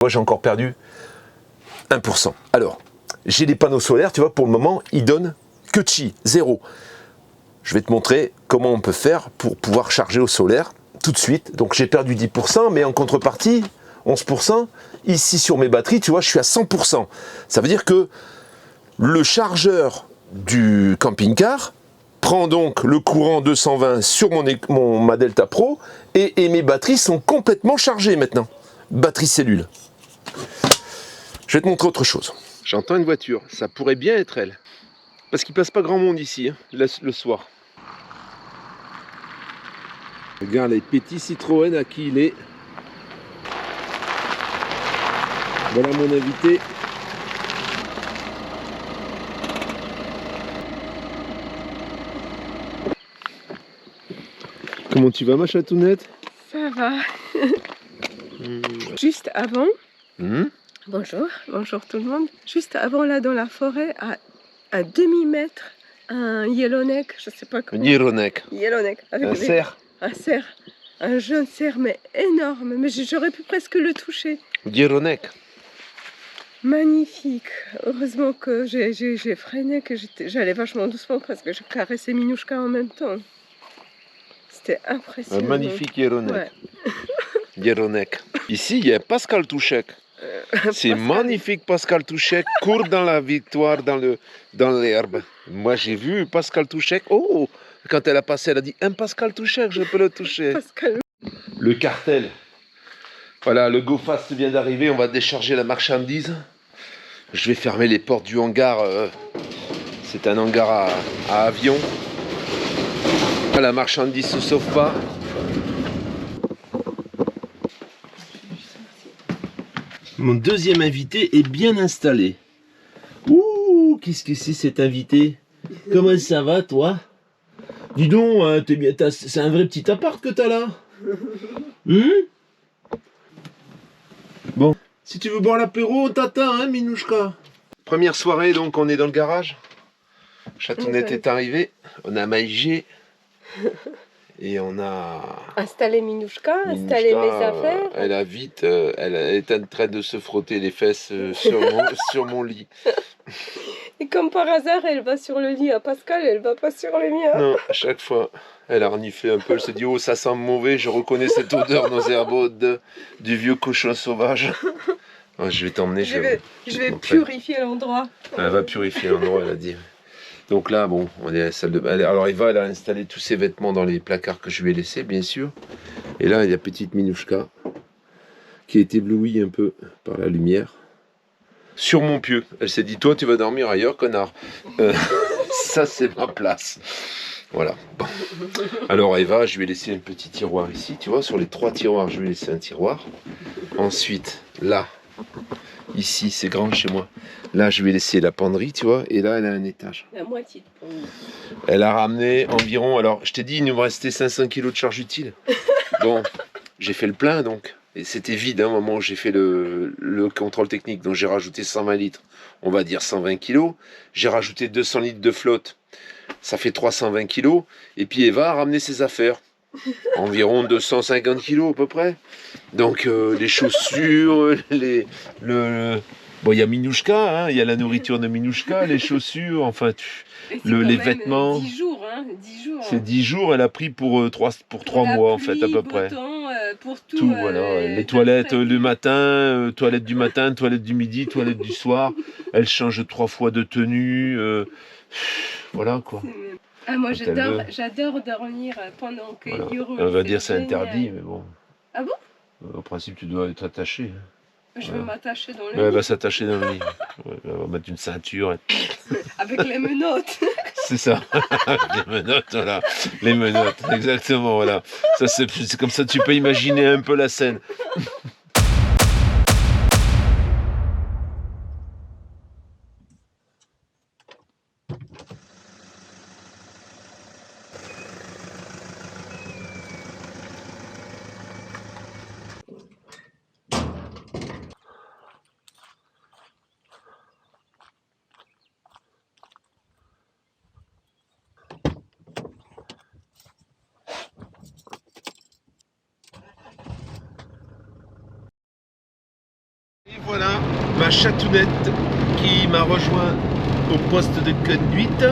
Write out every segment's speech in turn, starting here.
Moi, j'ai encore perdu 1%. Alors, j'ai des panneaux solaires, tu vois, pour le moment, ils donnent que chi, 0. Je vais te montrer comment on peut faire pour pouvoir charger au solaire tout de suite. Donc, j'ai perdu 10%, mais en contrepartie, 11%. Ici, sur mes batteries, tu vois, je suis à 100%. Ça veut dire que le chargeur du camping-car prend donc le courant 220 sur ma Delta Pro et mes batteries sont complètement chargées maintenant. Batterie cellule. Je vais te montrer autre chose. J'entends une voiture, ça pourrait bien être elle. Parce qu'il passe pas grand monde ici, hein, le soir. Regarde les petits Citroën à qui il est. Voilà mon invité. Comment tu vas, ma chatounette? Ça va. Juste avant, bonjour tout le monde. Juste avant, là dans la forêt, à demi-mètre, un yellowneck, je sais pas comment. Yellowneck. Avec Un cerf. Un cerf. Un jeune cerf, mais énorme. Mais j'aurais pu presque le toucher. Yellowneck. Magnifique. Heureusement que j'ai freiné, que j'allais vachement doucement parce que je caressais Minouchka en même temps. C'était impressionnant. Un magnifique Yellowneck. Ouais. Yellowneck. Ici, il y a Pascal Touchek. C'est magnifique, Pascal Touchek court dans la victoire, dans l'herbe. Moi, j'ai vu Pascal Touchek. Oh, quand elle a passé, elle a dit un Pascal Touchek, je peux le toucher. Pascal. Le cartel. Voilà, le GoFast vient d'arriver. On va décharger la marchandise. Je vais fermer les portes du hangar. C'est un hangar à avion. La marchandise ne se sauve pas. Mon deuxième invité est bien installé. Ouh, qu'est-ce que c'est cet invité? Comment ça va, toi? Dis donc, c'est un vrai petit appart que t'as là. Bon, si tu veux boire l'apéro, on t'attend, hein, Minouchka? Première soirée, donc, on est dans le garage. Chatounette est arrivée. On a Maïgé. Et on a installé Minouchka, installé mes affaires. Elle a vite, elle est en train de se frotter les fesses sur mon lit. Et comme par hasard, elle va sur le lit à Pascal, elle va pas sur le mien. Non, à chaque fois, elle a reniflé un peu, elle se dit oh ça sent mauvais, je reconnais cette odeur nauséabonde du vieux cochon sauvage. Oh, je vais t'emmener. Je vais purifier l'endroit. Elle va purifier l'endroit, elle a dit. Donc là, bon, on est à la salle de bain. Alors Eva, elle a installé tous ses vêtements dans les placards que je lui ai laissés, bien sûr. Et là, il y a petite Minouchka qui est éblouie un peu par la lumière. Sur mon pieu. Elle s'est dit, toi, tu vas dormir ailleurs, connard. Ça, c'est ma place. Voilà. Bon. Alors Eva, je lui ai laissé un petit tiroir ici. Tu vois, sur les 3 tiroirs, je lui ai laissé un tiroir. Ensuite, là, ici, c'est grand chez moi. Là, je vais laisser la penderie, tu vois, et là, elle a un étage. La moitié de penderie. Elle a ramené environ, alors, je t'ai dit, il nous restait 500 kg de charge utile. Bon, j'ai fait le plein, donc. Et c'était vide, hein, au moment où j'ai fait le contrôle technique. Donc, j'ai rajouté 120 litres, on va dire 120 kg. J'ai rajouté 200 litres de flotte. Ça fait 320 kg. Et puis, Eva a ramené ses affaires. Environ 250 kg, à peu près. Donc, les chaussures, bon, il y a Minouchka, hein, il y a la nourriture de Minouchka, les chaussures, enfin, les vêtements. 10 jours, hein, 10 jours. C'est 10 jours, elle a pris pour 3 mois, en fait, à peu près. Pour tout, voilà. Les toilettes le matin, toilettes du matin, toilettes du midi, toilettes du soir. Elle change 3 fois de tenue. Voilà, quoi. Ah, moi, j'adore dormir pendant que voilà. Yoro. On va dire c'est interdit, mais bon. Ah bon? En principe, tu dois être attaché. Je vais m'attacher dans le lit. Elle va s'attacher dans le lit. Elle va mettre une ceinture. Avec les menottes. C'est ça. Les menottes, voilà. Les menottes, exactement, voilà. Ça, c'est comme ça, tu peux imaginer un peu la scène. Et voilà ma chatounette qui m'a rejoint au poste de conduite.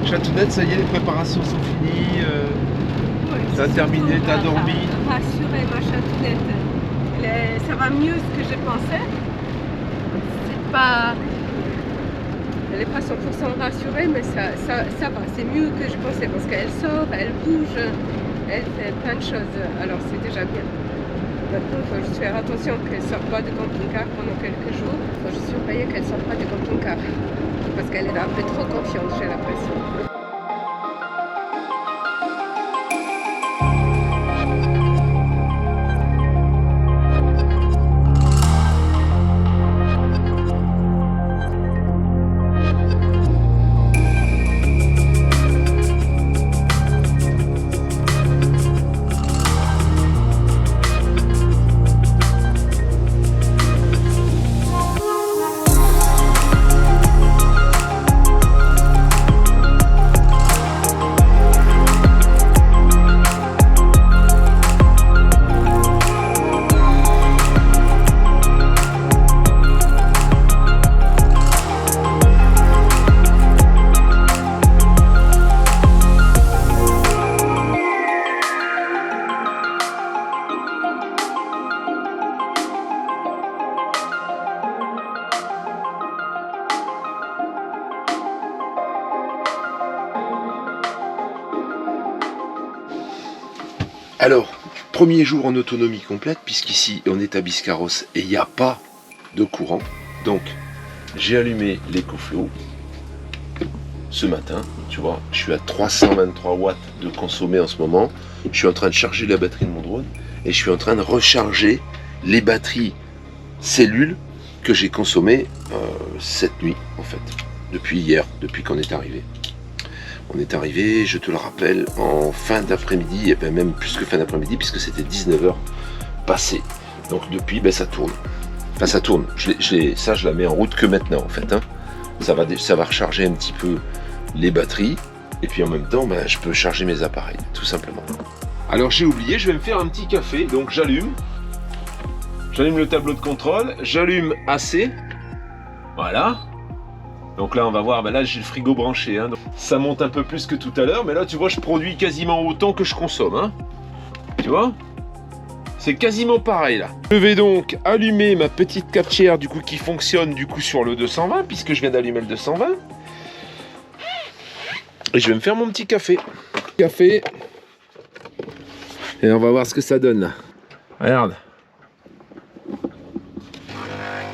Chatounette, ça y est, les préparations sont finies. T'as terminé, t'as dormi. Rassurée, ma chatounette. Ça va mieux ce que je pensais. C'est pas... Elle n'est pas 100% rassurée, mais ça va. C'est mieux que je pensais parce qu'elle sort, elle bouge, elle fait plein de choses. Alors c'est déjà bien. Maintenant, il faut juste faire attention qu'elle ne sorte pas de camping-car pendant quelques jours. Il faut juste surveiller qu'elle ne sorte pas de camping-car. Parce qu'elle est un peu trop confiante, j'ai l'impression. Alors, premier jour en autonomie complète, puisqu'ici on est à Biscarros et il n'y a pas de courant. Donc, j'ai allumé l'écoflow ce matin. Tu vois, je suis à 323 watts de consommé en ce moment. Je suis en train de charger la batterie de mon drone et je suis en train de recharger les batteries cellules que j'ai consommées cette nuit, en fait, depuis hier, depuis qu'on est arrivé. On est arrivé, je te le rappelle, en fin d'après-midi, et bien même plus que fin d'après-midi, puisque c'était 19h passé. Donc depuis, ben, ça tourne. Enfin, ça tourne. Ça, je la mets en route que maintenant, en fait. Hein. Ça va recharger un petit peu les batteries. Et puis en même temps, ben, je peux charger mes appareils, tout simplement. Alors j'ai oublié, je vais me faire un petit café. Donc j'allume le tableau de contrôle. J'allume AC. Voilà. Donc là, on va voir, ben là, j'ai le frigo branché. Hein, donc ça monte un peu plus que tout à l'heure. Mais là, tu vois, je produis quasiment autant que je consomme. Hein, tu vois, c'est quasiment pareil, là. Je vais donc allumer ma petite cafetière, du coup, qui fonctionne, du coup, sur le 220, puisque je viens d'allumer le 220. Et je vais me faire mon petit café. Café. Et on va voir ce que ça donne, là. Regarde.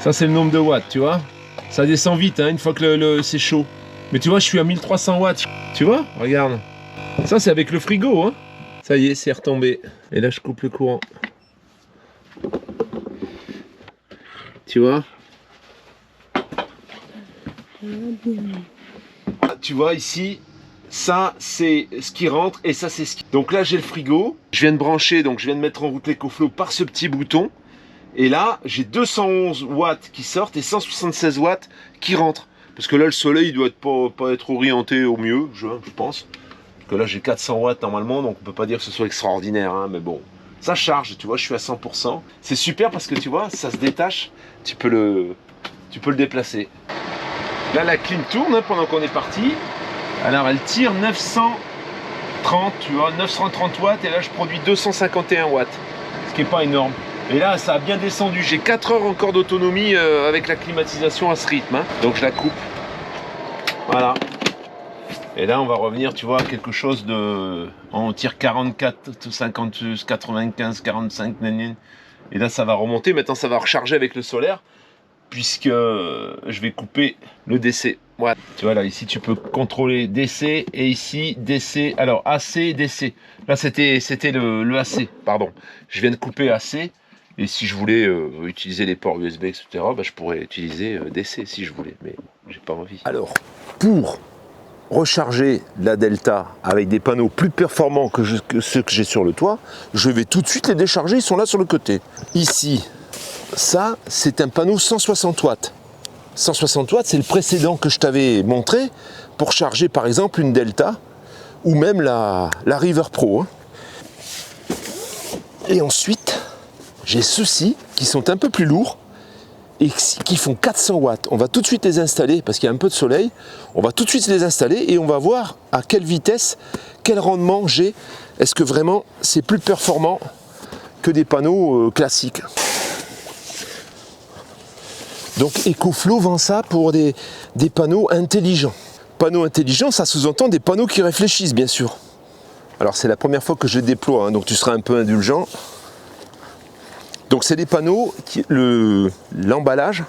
Ça, c'est le nombre de watts, tu vois. Ça descend vite, hein, une fois que c'est chaud. Mais tu vois, je suis à 1300 watts. Tu vois, regarde. Ça, c'est avec le frigo, hein. Ça y est, c'est retombé. Et là, je coupe le courant. Tu vois. Tu vois, ici, ça, c'est ce qui rentre et ça, c'est ce qui... Donc là, j'ai le frigo. Je viens de brancher, donc je viens de mettre en route l'écoflow par ce petit bouton. Et là, j'ai 211 watts qui sortent et 176 watts qui rentrent. Parce que là, le soleil, il doit pas être orienté au mieux, je pense. Parce que là, j'ai 400 watts normalement, donc on peut pas dire que ce soit extraordinaire. Hein, mais bon, ça charge, tu vois, je suis à 100%. C'est super parce que tu vois, ça se détache. Tu peux le déplacer. Là, la clim tourne hein, pendant qu'on est parti. Alors, elle tire 930, tu vois, 930 watts. Et là, je produis 251 watts. Ce qui n'est pas énorme. Et là, ça a bien descendu. J'ai 4 heures encore d'autonomie avec la climatisation à ce rythme. Hein. Donc, je la coupe. Voilà. Et là, on va revenir, tu vois, à quelque chose de... On tire 44, 50, 95, 45, et là, ça va remonter. Maintenant, ça va recharger avec le solaire, puisque je vais couper le DC. Voilà. Tu vois, là, ici, tu peux contrôler DC, et ici, DC. Alors, AC, DC. Là, c'était le AC, pardon. Je viens de couper AC. Et si je voulais utiliser les ports USB, etc., bah, je pourrais utiliser DC si je voulais, mais j'ai pas envie. Alors, pour recharger la Delta avec des panneaux plus performants que ceux que j'ai sur le toit, je vais tout de suite les décharger, ils sont là sur le côté. Ici, ça, c'est un panneau 160 watts. 160 watts, c'est le précédent que je t'avais montré pour charger par exemple une Delta ou même la River Pro. Hein. Et ensuite, j'ai ceux-ci qui sont un peu plus lourds et qui font 400 watts. On va tout de suite les installer parce qu'il y a un peu de soleil. On va tout de suite les installer et on va voir à quelle vitesse, quel rendement j'ai. Est-ce que vraiment c'est plus performant que des panneaux classiques? Donc EcoFlow vend ça pour des panneaux intelligents. Panneaux intelligents, ça sous-entend des panneaux qui réfléchissent, bien sûr. Alors c'est la première fois que je les déploie, hein, donc tu seras un peu indulgent. Donc c'est des panneaux qui l'emballage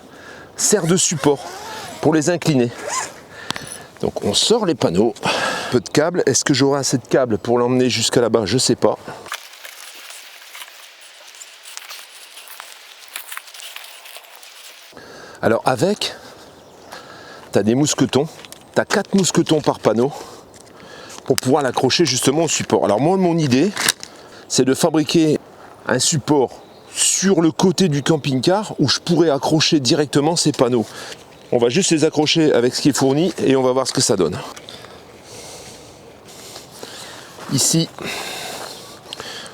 sert de support pour les incliner. Donc on sort les panneaux, peu de câbles. Est-ce que j'aurai assez de câbles pour l'emmener jusqu'à là-bas? Je sais pas. Alors avec, tu as des mousquetons, tu as 4 mousquetons par panneau pour pouvoir l'accrocher justement au support. Alors moi mon idée c'est de fabriquer un support sur le côté du camping-car où je pourrais accrocher directement ces panneaux. On va juste les accrocher avec ce qui est fourni et on va voir ce que ça donne. Ici,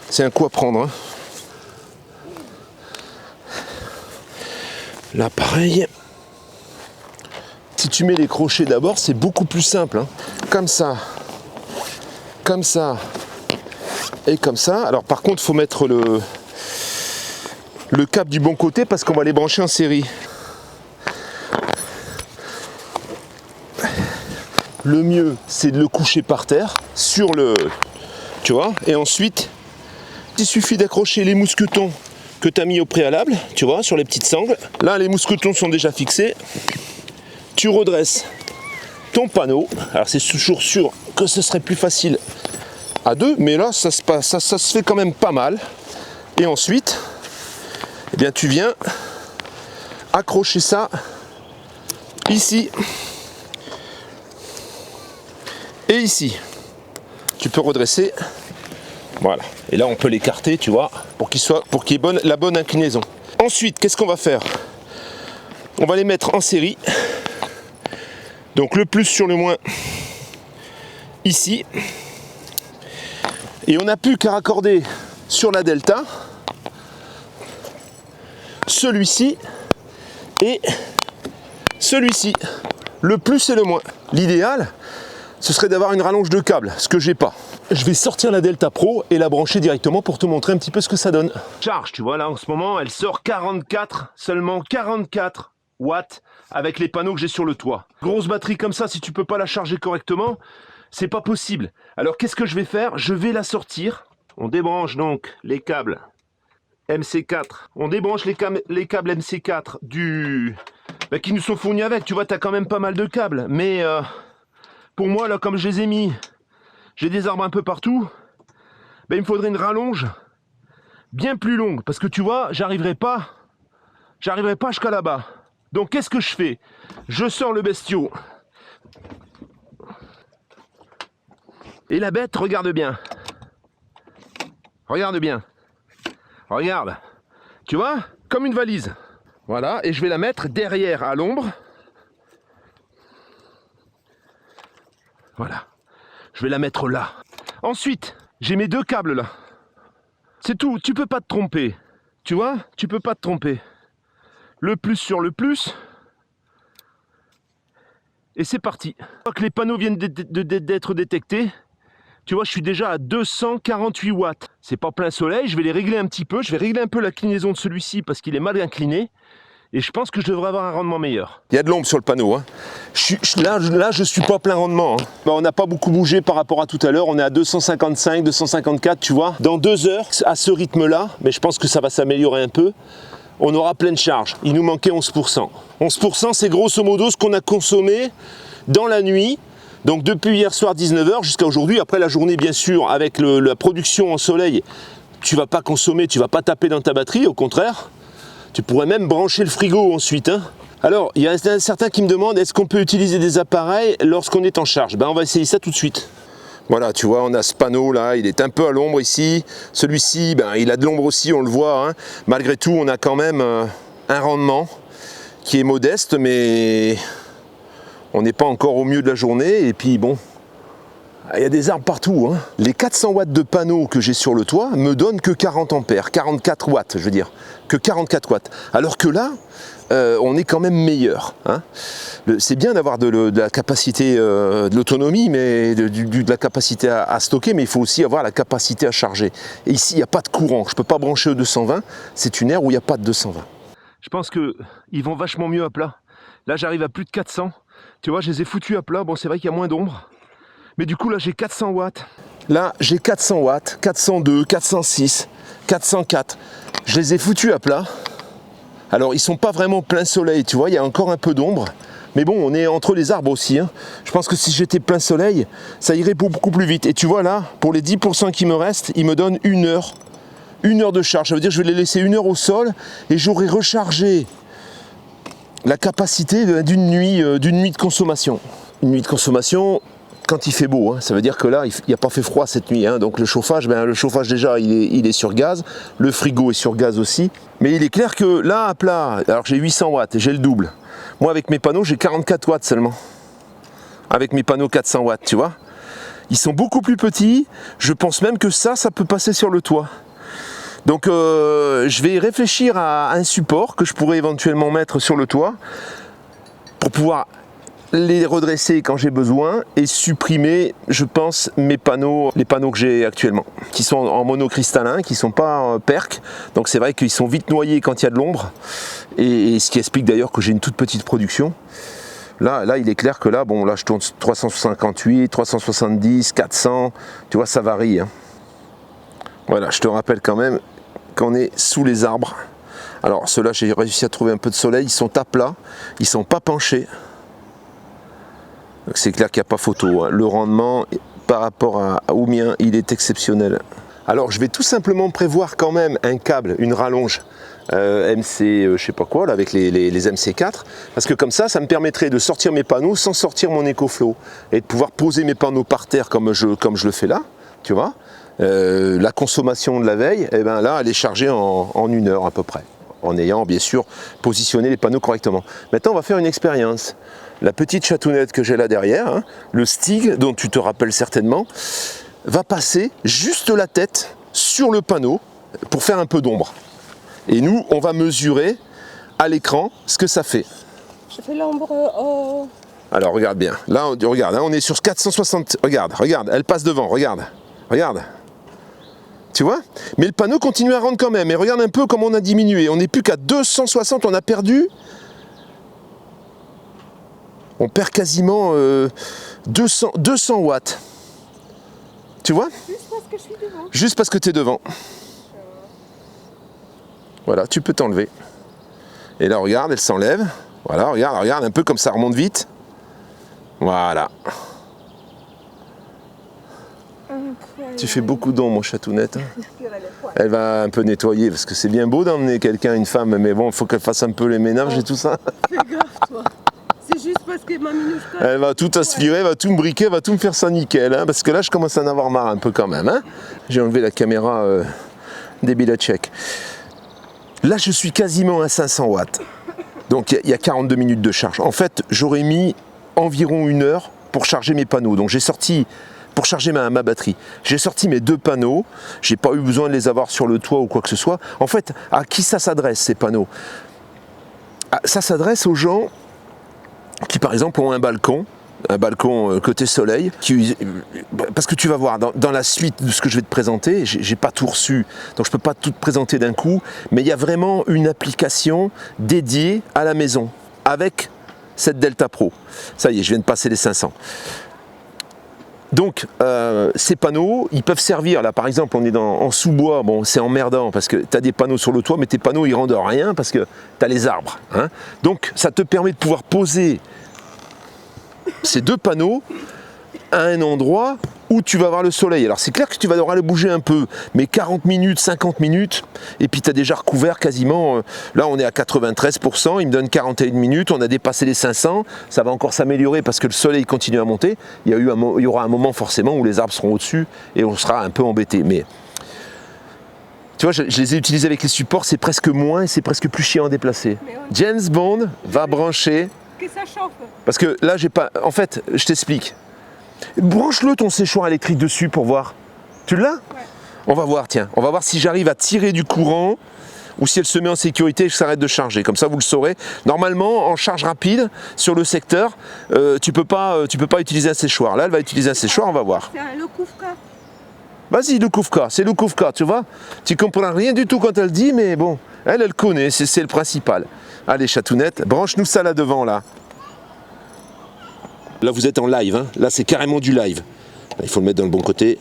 c'est un coup à prendre. Hein. Là pareil. Si tu mets les crochets d'abord, c'est beaucoup plus simple. Hein. Comme ça et comme ça. Alors par contre, il faut mettre le câble du bon côté parce qu'on va les brancher en série. Le mieux, c'est de le coucher par terre sur le, tu vois, et ensuite, il suffit d'accrocher les mousquetons que tu as mis au préalable, tu vois, sur les petites sangles. Là, les mousquetons sont déjà fixés. Tu redresses ton panneau. Alors, c'est toujours sûr que ce serait plus facile à deux, mais là, ça se fait quand même pas mal. Et ensuite, eh bien, tu viens accrocher ça ici et ici. Tu peux redresser, voilà. Et là, on peut l'écarter, tu vois, pour qu'il y ait la bonne inclinaison. Ensuite, qu'est-ce qu'on va faire? On va les mettre en série. Donc le plus sur le moins ici. Et on n'a plus qu'à raccorder sur la delta celui-ci et celui-ci. Le plus et le moins. L'idéal, ce serait d'avoir une rallonge de câble, ce que j'ai pas. Je vais sortir la Delta Pro et la brancher directement pour te montrer un petit peu ce que ça donne. Charge, tu vois là en ce moment, elle sort seulement 44 watts avec les panneaux que j'ai sur le toit. Grosse batterie comme ça, si tu peux pas la charger correctement, c'est pas possible. Alors qu'est-ce que je vais faire? Je vais la sortir. On débranche donc les câbles MC4. On débranche les câbles MC4 qui nous sont fournis avec. Tu vois, tu as quand même pas mal de câbles. Mais pour moi, là, comme je les ai mis, j'ai des arbres un peu partout. Il me faudrait une rallonge bien plus longue. Parce que tu vois, j'arriverai pas jusqu'à là-bas. Donc, qu'est-ce que je fais? Je sors le bestiau. Et la bête, regarde bien. Regarde bien. Regarde. Tu vois? Comme une valise. Voilà. Et je vais la mettre derrière à l'ombre. Voilà. Je vais la mettre là. Ensuite, j'ai mes 2 câbles là. C'est tout. Tu peux pas te tromper. Tu vois? Tu peux pas te tromper. Le plus sur le plus. Et c'est parti. Une fois que les panneaux viennent d'être détectés, tu vois, je suis déjà à 248 watts. C'est pas plein soleil, je vais les régler un petit peu. Je vais régler un peu l'inclinaison de celui-ci parce qu'il est mal incliné. Et je pense que je devrais avoir un rendement meilleur. Il y a de l'ombre sur le panneau. Hein. Là, je suis pas à plein rendement. Hein. On n'a pas beaucoup bougé par rapport à tout à l'heure. On est à 255, 254, tu vois. Dans 2 heures, à ce rythme-là, mais je pense que ça va s'améliorer un peu, on aura pleine charge. Il nous manquait 11%. 11%, c'est grosso modo ce qu'on a consommé dans la nuit. Donc depuis hier soir 19h jusqu'à aujourd'hui, après la journée bien sûr, avec la production en soleil, tu vas pas consommer, tu vas pas taper dans ta batterie, au contraire. Tu pourrais même brancher le frigo ensuite. Hein. Alors, il y a certains qui me demandent, est-ce qu'on peut utiliser des appareils lorsqu'on est en charge? On va essayer ça tout de suite. Voilà, tu vois, on a ce panneau là, il est un peu à l'ombre ici. Celui-ci, il a de l'ombre aussi, on le voit. Hein. Malgré tout, on a quand même un rendement qui est modeste, mais on n'est pas encore au mieux de la journée. Et puis bon, Il y a des arbres partout, hein. Les 400 watts de panneaux que j'ai sur le toit me donnent que 40 ampères, 44 watts, je veux dire, que 44 watts. Alors que là, on est quand même meilleur, hein. C'est bien d'avoir de la capacité, de l'autonomie, mais de la capacité à stocker, mais il faut aussi avoir la capacité à charger. Et ici, il n'y a pas de courant, je ne peux pas brancher au 220, c'est une aire où il n'y a pas de 220. Je pense qu'ils vont vachement mieux à plat. Là, j'arrive à plus de 400. Tu vois, je les ai foutus à plat. Bon, c'est vrai qu'il y a moins d'ombre. Mais du coup, là, j'ai 400 watts. Là, j'ai 400 watts, 402, 406, 404. Je les ai foutus à plat. Alors, ils sont pas vraiment plein soleil, tu vois. Il y a encore un peu d'ombre. Mais bon, on est entre les arbres aussi, hein. Je pense que si j'étais plein soleil, ça irait beaucoup plus vite. Et tu vois, là, pour les 10% qui me restent, ils me donnent 1 heure. 1 heure de charge. Ça veut dire que je vais les laisser 1 heure au sol et j'aurai rechargé la capacité d'une nuit de consommation. Une nuit de consommation quand il fait beau, hein. Ça veut dire que là, il n'y a pas fait froid cette nuit, hein. Donc le chauffage déjà, il est sur gaz. Le frigo est sur gaz aussi. Mais il est clair que là, à plat, alors j'ai 800 watts, j'ai le double. Moi, avec mes panneaux, j'ai 44 watts seulement. Avec mes panneaux 400 watts, tu vois. Ils sont beaucoup plus petits. Je pense même que ça peut passer sur le toit. Donc je vais réfléchir à un support que je pourrais éventuellement mettre sur le toit pour pouvoir les redresser quand j'ai besoin et supprimer, je pense, les panneaux que j'ai actuellement, qui sont en monocristallin, qui ne sont pas perc. Donc c'est vrai qu'ils sont vite noyés quand il y a de l'ombre, et ce qui explique d'ailleurs que j'ai une toute petite production. Là, il est clair que là, bon, là je tourne 358, 370, 400, tu vois, ça varie, hein. Voilà, je te rappelle quand même qu'on est sous les arbres. Alors ceux-là, j'ai réussi à trouver un peu de soleil, ils sont à plat, ils ne sont pas penchés. Donc c'est clair qu'il n'y a pas photo, hein. Le rendement par rapport au mien, il est exceptionnel. Alors je vais tout simplement prévoir quand même un câble, une rallonge MC, je sais pas quoi, là, avec les MC4, parce que comme ça me permettrait de sortir mes panneaux sans sortir mon EcoFlow et de pouvoir poser mes panneaux par terre comme je le fais là, tu vois. La consommation de la veille, eh ben là, elle est chargée en 1 heure à peu près, en ayant bien sûr positionné les panneaux correctement. Maintenant, on va faire une expérience. La petite chatounette que j'ai là derrière, hein, le Stig, dont tu te rappelles certainement, va passer juste la tête sur le panneau pour faire un peu d'ombre. Et nous, on va mesurer à l'écran ce que ça fait. Je fais l'ombre au... Alors, regarde bien. Là, regarde, hein, on est sur 460. Regarde, elle passe devant, regarde. Tu vois? Mais le panneau continue à rendre quand même. Et regarde un peu comment on a diminué. On n'est plus qu'à 260, on a perdu... On perd quasiment 200 watts. Tu vois? Juste parce que je suis devant. Juste parce que tu es devant. Voilà, tu peux t'enlever. Et là, regarde, elle s'enlève. Voilà, regarde un peu comme ça remonte vite. Voilà. Incroyable. Tu fais beaucoup d'ombre, mon chatounette. Elle va un peu nettoyer parce que c'est bien beau d'emmener quelqu'un, une femme, mais bon, il faut qu'elle fasse un peu les ménages et tout ça. Fais gaffe, toi. C'est juste parce que ma minouchka... Elle va tout aspirer, elle va tout me briquer, elle va tout me faire ça nickel, hein, parce que là je commence à en avoir marre un peu quand même, hein. J'ai enlevé la caméra des Bilacek. Là je suis quasiment à 500 watts. Donc il y a 42 minutes de charge. En fait j'aurais mis environ 1 heure pour charger mes panneaux. Donc j'ai sorti, pour charger ma batterie, j'ai sorti mes 2 panneaux. J'ai pas eu besoin de les avoir sur le toit ou quoi que ce soit. En fait, à qui ça s'adresse ces panneaux? Ça s'adresse aux gens qui par exemple ont un balcon côté soleil, parce que tu vas voir, dans la suite de ce que je vais te présenter, j'ai pas tout reçu, donc je peux pas tout te présenter d'un coup, mais il y a vraiment une application dédiée à la maison, avec cette Delta Pro. Ça y est, je viens de passer les 500. Donc, ces panneaux, ils peuvent servir, là par exemple, on est en sous-bois, bon c'est emmerdant, parce que tu as des panneaux sur le toit, mais tes panneaux ils rendent rien, parce que tu as les arbres, hein. Donc, ça te permet de pouvoir poser ces 2 panneaux à un endroit où tu vas avoir le soleil. Alors c'est clair que tu vas devoir le bouger un peu, mais 40 minutes, 50 minutes, et puis tu as déjà recouvert quasiment, là on est à 93%, il me donne 41 minutes, on a dépassé les 500, ça va encore s'améliorer parce que le soleil continue à monter, il y aura un moment forcément où les arbres seront au-dessus et on sera un peu embêté. Mais tu vois, je les ai utilisés avec les supports, c'est presque moins et c'est presque plus chiant à déplacer. James Bond va brancher... Que ça chauffe. Parce que là, j'ai pas... En fait, je t'explique. Branche-le ton séchoir électrique dessus pour voir. Tu l'as? Ouais. On va voir, tiens. On va voir si j'arrive à tirer du courant ou si elle se met en sécurité et que ça arrête de charger. Comme ça, vous le saurez. Normalement, en charge rapide, sur le secteur, tu peux pas utiliser un séchoir. Là, elle va utiliser un séchoir, on va voir. C'est un Lokoufka. Vas-y, Lokoufka, c'est Lokoufka, tu vois. Tu comprends rien du tout quand elle dit, mais bon, elle connaît, c'est le principal. Allez, chatounette, branche-nous ça là devant, là. Là, vous êtes en live, hein. Là, c'est carrément du live. Il faut le mettre dans le bon côté.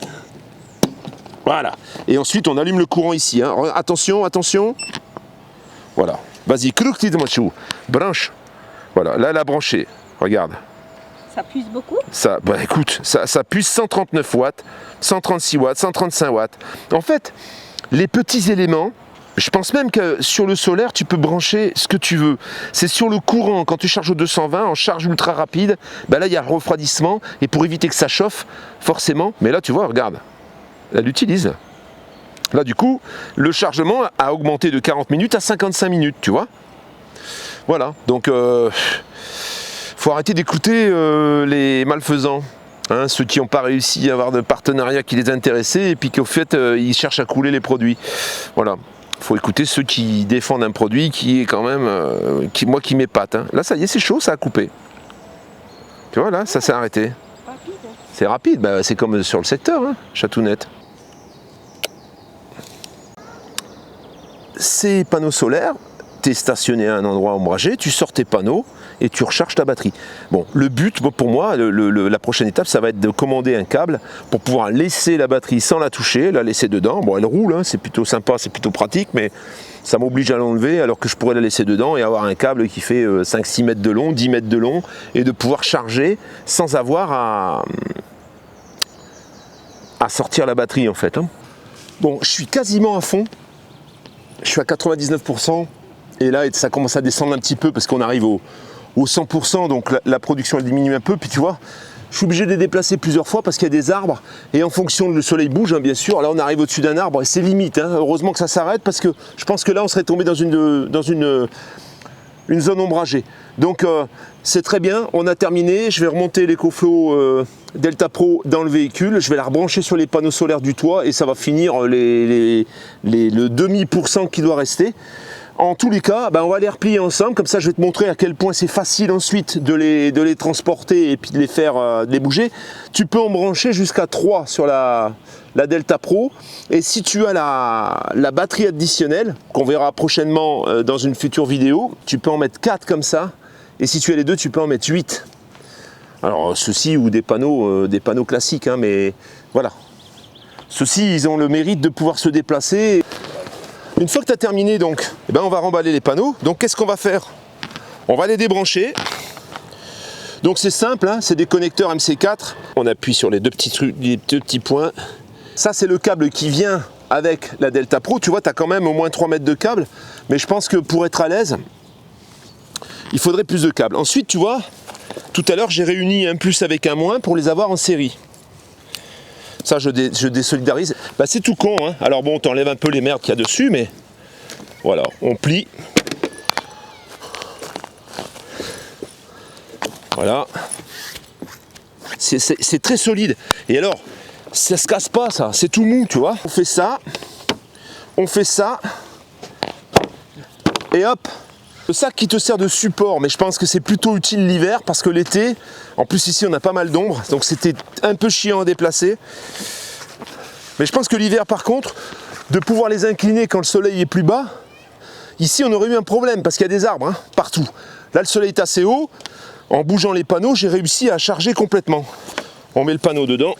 Voilà. Et ensuite, on allume le courant ici, hein. Attention, attention. Voilà. Vas-y, branche. Voilà, là, elle a branché. Regarde. Ça puise beaucoup? Ça, bah écoute, ça puise 139 watts, 136 watts, 135 watts. En fait, les petits éléments, je pense même que sur le solaire, tu peux brancher ce que tu veux. C'est sur le courant, quand tu charges au 220, en charge ultra rapide, bah là, il y a le refroidissement, et pour éviter que ça chauffe, forcément, mais là, tu vois, regarde, elle l'utilise. Là, du coup, le chargement a augmenté de 40 minutes à 55 minutes, tu vois. Voilà, donc... faut arrêter d'écouter les malfaisants, hein, ceux qui n'ont pas réussi à avoir de partenariat qui les intéressait et puis qu'au fait ils cherchent à couler les produits. Voilà, faut écouter ceux qui défendent un produit qui est quand même, qui m'épate. Hein. Là ça y est, c'est chaud, ça a coupé. Tu vois là, ça s'est arrêté. C'est rapide, bah, c'est comme sur le secteur, hein, chatounette. Ces panneaux solaires, tu es stationné à un endroit ombragé, tu sors tes panneaux et tu recharges ta batterie. Bon, le but, pour moi, la prochaine étape, ça va être de commander un câble pour pouvoir laisser la batterie sans la toucher, la laisser dedans. Bon, elle roule, hein, c'est plutôt sympa, c'est plutôt pratique, mais ça m'oblige à l'enlever alors que je pourrais la laisser dedans et avoir un câble qui fait 5-6 mètres de long, 10 mètres de long et de pouvoir charger sans avoir à sortir la batterie en fait. Hein. Bon, je suis quasiment à fond. Je suis à 99%. Et là, ça commence à descendre un petit peu parce qu'on arrive au 100%, donc la production elle diminue un peu. Puis tu vois, je suis obligé de les déplacer plusieurs fois parce qu'il y a des arbres. Et en fonction, le soleil bouge, hein, bien sûr. Là, on arrive au-dessus d'un arbre et c'est limite. Hein. Heureusement que ça s'arrête parce que je pense que là, on serait tombé dans une zone ombragée. Donc, c'est très bien. On a terminé. Je vais remonter l'EcoFlow Delta Pro dans le véhicule. Je vais la rebrancher sur les panneaux solaires du toit et ça va finir le demi% qui doit rester. En tous les cas, on va les replier ensemble, comme ça je vais te montrer à quel point c'est facile ensuite de les transporter et puis de les faire de les bouger. Tu peux en brancher jusqu'à 3 sur la Delta Pro et si tu as la batterie additionnelle, qu'on verra prochainement dans une future vidéo, tu peux en mettre 4 comme ça et si tu as les deux, tu peux en mettre 8. Alors ceux-ci ou des panneaux classiques, hein, mais voilà. Ceux-ci, ils ont le mérite de pouvoir se déplacer. Une fois que tu as terminé, donc, on va remballer les panneaux. Donc qu'est-ce qu'on va faire? On va les débrancher. Donc c'est simple, hein, c'est des connecteurs MC4. On appuie sur les deux petits points. Ça c'est le câble qui vient avec la Delta Pro. Tu vois, tu as quand même au moins 3 mètres de câble. Mais je pense que pour être à l'aise, il faudrait plus de câbles. Ensuite, tu vois, tout à l'heure j'ai réuni un plus avec un moins pour les avoir en série. Ça, je désolidarise. C'est tout con, hein. Alors bon, on t'enlève un peu les merdes qu'il y a dessus, mais voilà, on plie. Voilà. C'est très solide. Et alors, ça se casse pas, ça. C'est tout mou, tu vois. On fait ça. Et hop. Le sac qui te sert de support, mais je pense que c'est plutôt utile l'hiver parce que l'été, en plus ici on a pas mal d'ombre, donc c'était un peu chiant à déplacer. Mais je pense que l'hiver par contre, de pouvoir les incliner quand le soleil est plus bas, ici on aurait eu un problème parce qu'il y a des arbres hein, partout. Là le soleil est assez haut, en bougeant les panneaux, j'ai réussi à charger complètement. On met le panneau dedans.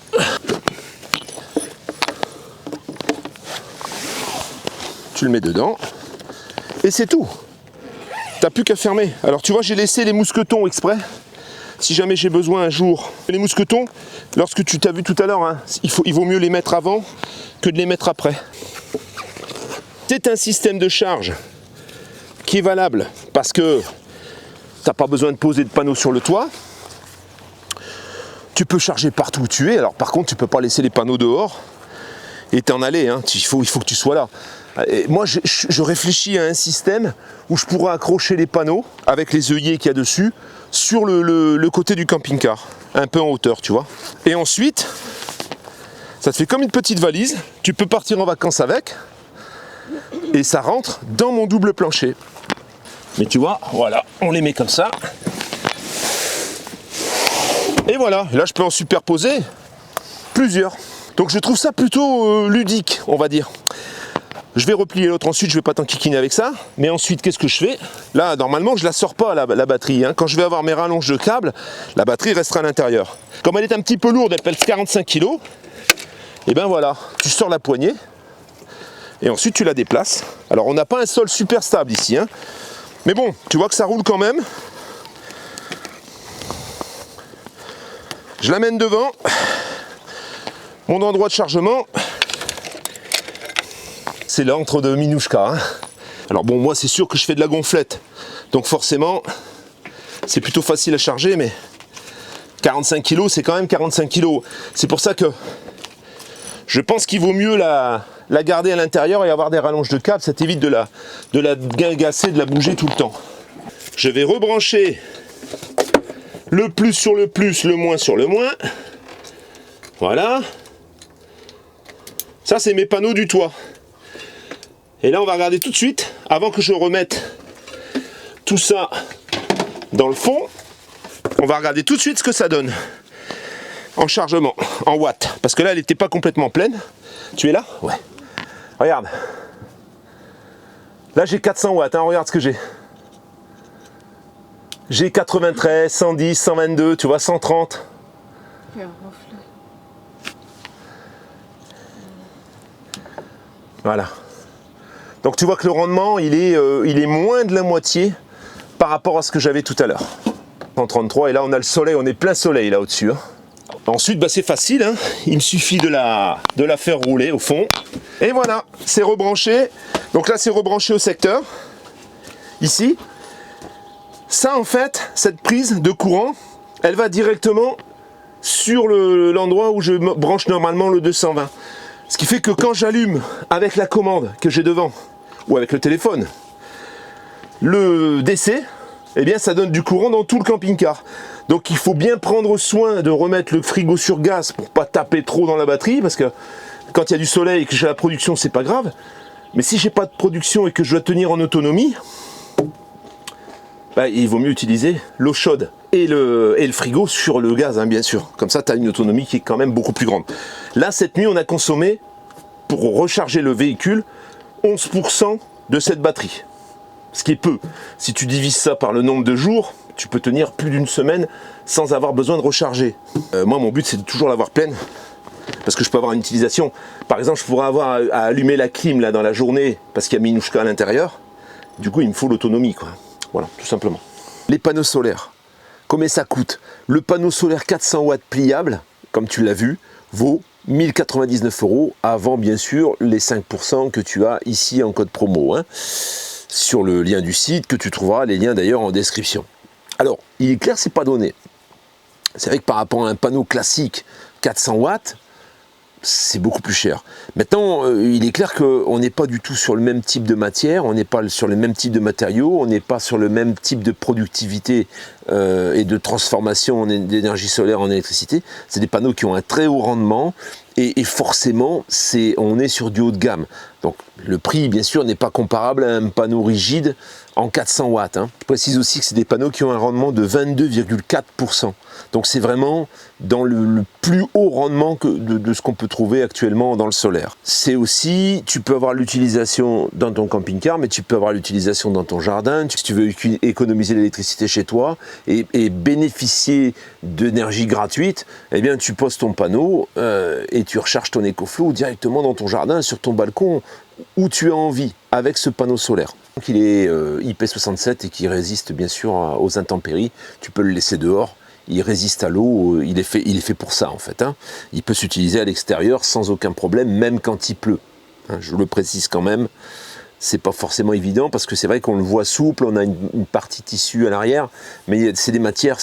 Tu le mets dedans et c'est tout. T'as plus qu'à fermer. Alors tu vois, j'ai laissé les mousquetons exprès. Si jamais j'ai besoin un jour. Les mousquetons, lorsque tu t'as vu tout à l'heure, hein, il vaut mieux les mettre avant que de les mettre après. C'est un système de charge qui est valable parce que t'as pas besoin de poser de panneaux sur le toit. Tu peux charger partout où tu es. Alors par contre, tu peux pas laisser les panneaux dehors et t'en aller. Hein. Il faut que tu sois là. Et moi, je réfléchis à un système où je pourrais accrocher les panneaux avec les œillets qu'il y a dessus sur le côté du camping-car. un peu en hauteur, tu vois. Et ensuite, ça te fait comme une petite valise, tu peux partir en vacances avec, et ça rentre dans mon double plancher. Mais tu vois, voilà, on les met comme ça. Et voilà, et là je peux en superposer plusieurs. Donc je trouve ça plutôt ludique, on va dire. Je vais replier l'autre ensuite, je vais pas t'enquiquiner avec ça. Mais ensuite, qu'est-ce que je fais? Là, normalement, je la sors pas, la batterie. Hein. Quand je vais avoir mes rallonges de câble, la batterie restera à l'intérieur. Comme elle est un petit peu lourde, elle pèse 45 kg. Et ben voilà, tu sors la poignée. Et ensuite, tu la déplaces. Alors, on n'a pas un sol super stable ici. Hein. Mais bon, tu vois que ça roule quand même. Je l'amène devant. Mon endroit de chargement. C'est l'antre de Minouchka. Hein. Alors bon, moi c'est sûr que je fais de la gonflette. Donc forcément, c'est plutôt facile à charger, mais 45 kg, c'est quand même 45 kg. C'est pour ça que je pense qu'il vaut mieux la garder à l'intérieur et avoir des rallonges de câble. Ça t'évite de la guingasser, de la bouger tout le temps. Je vais rebrancher le plus sur le plus, le moins sur le moins. Voilà. Ça, c'est mes panneaux du toit. Et là, on va regarder tout de suite, avant que je remette tout ça dans le fond, on va regarder tout de suite ce que ça donne en chargement, en watts. Parce que là, elle n'était pas complètement pleine. Tu es là? Ouais. Regarde. Là, j'ai 400 watts. Hein. Regarde ce que j'ai. J'ai 93, 110, 122, tu vois, 130. Voilà. Donc tu vois que le rendement, il est moins de la moitié par rapport à ce que j'avais tout à l'heure. 133, et là on a le soleil, on est plein soleil là au-dessus. Hein. Ensuite, bah, c'est facile, hein. Il me suffit de la faire rouler au fond. Et voilà, c'est rebranché. Donc là, c'est rebranché au secteur. Ici. Ça, en fait, cette prise de courant, elle va directement sur l'endroit où je branche normalement le 220. Ce qui fait que quand j'allume avec la commande que j'ai devant, ou avec le téléphone, le DC, eh bien ça donne du courant dans tout le camping-car. Donc il faut bien prendre soin de remettre le frigo sur gaz pour pas taper trop dans la batterie, parce que quand il y a du soleil et que j'ai la production, c'est pas grave. Mais si j'ai pas de production et que je dois tenir en autonomie, bah, il vaut mieux utiliser l'eau chaude et le frigo sur le gaz, hein, bien sûr. Comme ça, tu as une autonomie qui est quand même beaucoup plus grande. Là, cette nuit, on a consommé, pour recharger le véhicule, 11% de cette batterie. Ce qui est peu. Si tu divises ça par le nombre de jours, tu peux tenir plus d'une semaine sans avoir besoin de recharger. Moi, mon but, c'est de toujours l'avoir pleine. Parce que je peux avoir une utilisation. Par exemple, je pourrais avoir à allumer la clim là, dans la journée parce qu'il y a Minouchka à l'intérieur. Du coup, il me faut l'autonomie, quoi. Voilà, tout simplement. Les panneaux solaires, combien ça coûte? Le panneau solaire 400 watts pliable, comme tu l'as vu, vaut 1099 € avant bien sûr les 5% que tu as ici en code promo, hein, sur le lien du site, que tu trouveras les liens d'ailleurs en description. Alors, il est clair, c'est pas donné. C'est vrai que par rapport à un panneau classique 400 watts, c'est beaucoup plus cher. Maintenant, il est clair qu'on n'est pas du tout sur le même type de matière, on n'est pas sur le même type de matériaux, on n'est pas sur le même type de productivité et de transformation d'énergie solaire en électricité. C'est des panneaux qui ont un très haut rendement et forcément, on est sur du haut de gamme. Donc le prix, bien sûr, n'est pas comparable à un panneau rigide en 400 watts. Hein. Je précise aussi que c'est des panneaux qui ont un rendement de 22,4%. Donc c'est vraiment dans le plus haut rendement de ce qu'on peut trouver actuellement dans le solaire. C'est aussi, tu peux avoir l'utilisation dans ton camping-car, mais tu peux avoir l'utilisation dans ton jardin, si tu veux économiser l'électricité chez toi et bénéficier d'énergie gratuite, eh bien tu poses ton panneau et tu recharges ton EcoFlow directement dans ton jardin, sur ton balcon, où tu as envie, avec ce panneau solaire. Donc il est IP67 et qui résiste bien sûr aux intempéries. Tu peux le laisser dehors, il résiste à l'eau, il est fait pour ça en fait. Hein. Il peut s'utiliser à l'extérieur sans aucun problème, même quand il pleut. Hein, je le précise quand même, c'est pas forcément évident parce que c'est vrai qu'on le voit souple, on a une partie tissu à l'arrière, mais c'est des matières,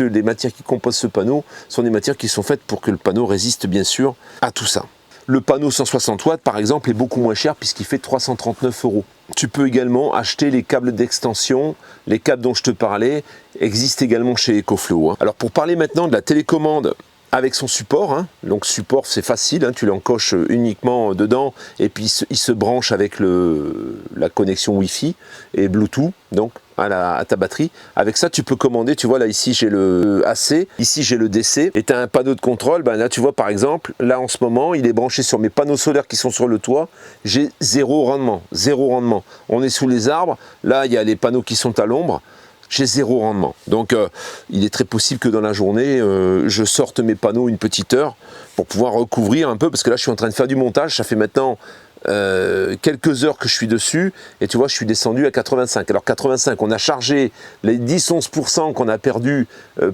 les matières qui composent ce panneau sont des matières qui sont faites pour que le panneau résiste bien sûr à tout ça. Le panneau 160 watts, par exemple, est beaucoup moins cher puisqu'il fait 339 €. Tu peux également acheter les câbles d'extension, les câbles dont je te parlais, existent également chez EcoFlow. Hein. Alors pour parler maintenant de la télécommande avec son support, hein, donc support c'est facile, hein, tu l'encoches uniquement dedans et puis il se branche avec la connexion Wi-Fi et Bluetooth, donc à ta batterie. Avec ça tu peux commander, tu vois là ici j'ai le AC, ici j'ai le DC et tu as un panneau de contrôle, ben là tu vois par exemple, là en ce moment il est branché sur mes panneaux solaires qui sont sur le toit, j'ai zéro rendement. On est sous les arbres, là il y a les panneaux qui sont à l'ombre, j'ai zéro rendement. Donc il est très possible que dans la journée, je sorte mes panneaux une petite heure pour pouvoir recouvrir un peu, parce que là je suis en train de faire du montage, ça fait maintenant quelques heures que je suis dessus, et tu vois je suis descendu à 85. Alors 85, on a chargé les 10-11% qu'on a perdu